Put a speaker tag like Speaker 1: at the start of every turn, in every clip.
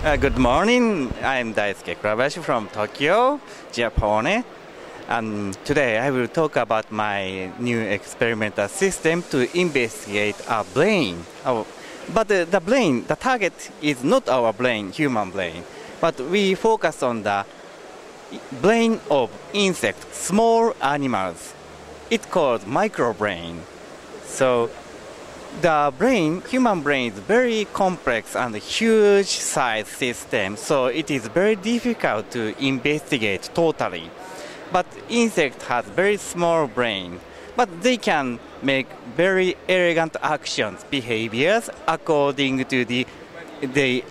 Speaker 1: Good morning. I'm Daisuke Kurabayashi from Tokyo, Japan. And today I will talk about my new experimental system to investigate our brain. But the brain, the target is not our brain, human brain, but we focus on the brain of insects, small animals. It's called microbrain. So the brain, human brain is very complex and huge size system, so it is very difficult to investigate totally. But insect has very small brain, but they can make very elegant actions, behaviors according to their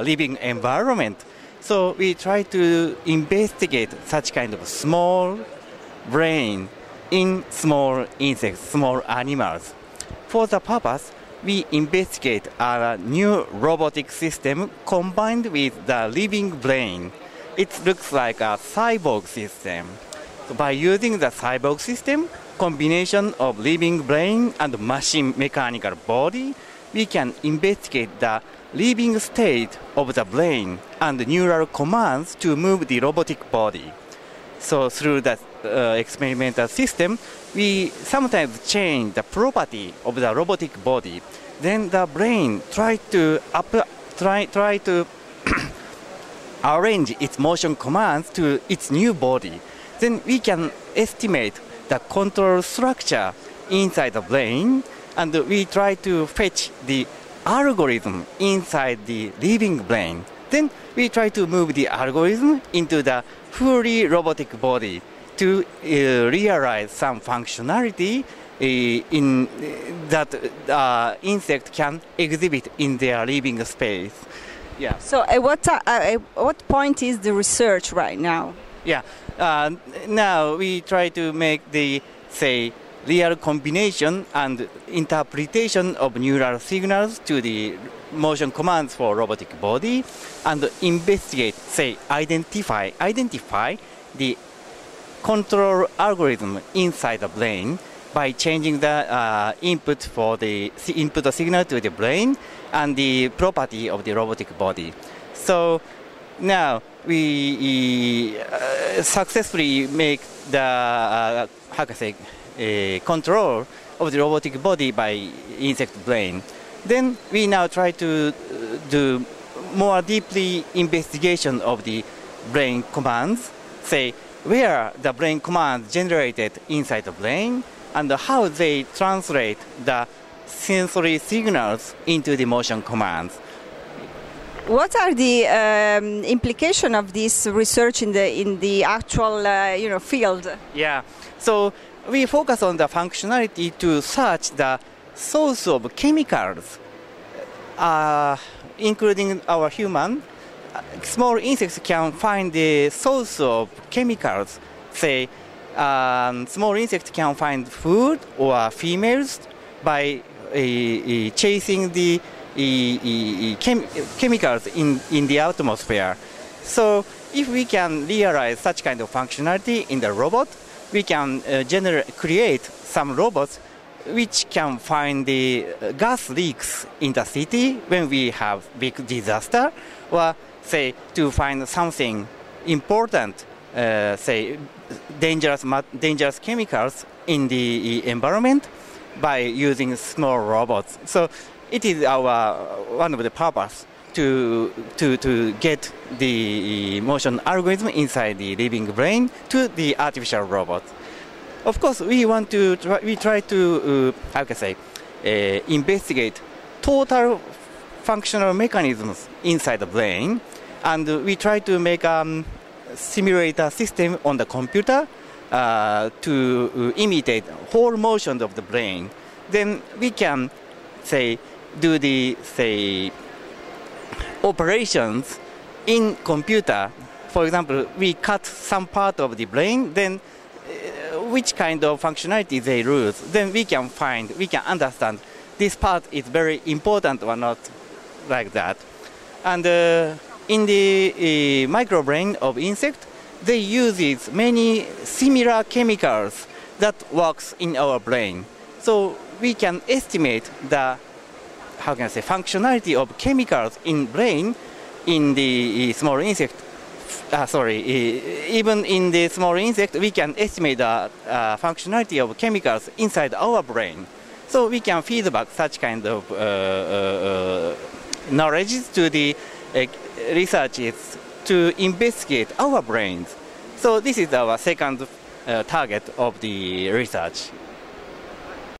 Speaker 1: living environment. So we try to investigate such kind of small brain in small insects, small animals. For the purpose, we investigate a new robotic system combined with the living brain. It looks like a cyborg system. So by using the cyborg system, combination of living brain and machine mechanical body, we can investigate the living state of the brain and neural commands to move the robotic body. So through that experimental system, we sometimes change the property of the robotic body. Then the brain try to arrange its motion commands to its new body. Then we can estimate the control structure inside the brain, and we try to fetch the algorithm inside the living brain. Then we try to move the algorithm into the fully robotic body to realize some functionality in that insect can exhibit in their living space. Yeah.
Speaker 2: So at what point is the research right now?
Speaker 1: Yeah. Now we try to make the, say, real combination and interpretation of neural signals to the motion commands for robotic body, and investigate, say, identify the control algorithm inside the brain by changing the input for the input signal to the brain and the property of the robotic body. So now we successfully make the control of the robotic body by insect brain. Then we now try to do more deeply investigation of the brain commands, say where the brain commands generated inside the brain and how they translate the sensory signals into the motion commands.
Speaker 2: What are the implications of this research in the actual field?
Speaker 1: Yeah, so we focus on the functionality to search the source of chemicals, including our human. Small insects can find the source of chemicals. Say, small insects can find food or females by chasing the chemicals in the atmosphere. So if we can realize such kind of functionality in the robot, we can create some robots which can find the gas leaks in the city when we have big disaster, or say to find something important, say dangerous chemicals in the environment by using small robots. So it is one of the purpose to get the motion algorithm inside the living brain to the artificial robot. Of course, we try to investigate total functional mechanisms inside the brain, and we try to make a simulator system on the computer to imitate whole motions of the brain. Then we can do the operations in computer. For example, we cut some part of the brain, then which kind of functionality they lose. Then we can understand this part is very important or not, like that. And in the microbrain of insect, they use many similar chemicals that works in our brain. So we can estimate how can I say, functionality of chemicals in brain in the small insect. Even in the small insect, we can estimate the functionality of chemicals inside our brain. So we can feedback such kind of knowledge to the researchers to investigate our brains. So this is our second target of the research.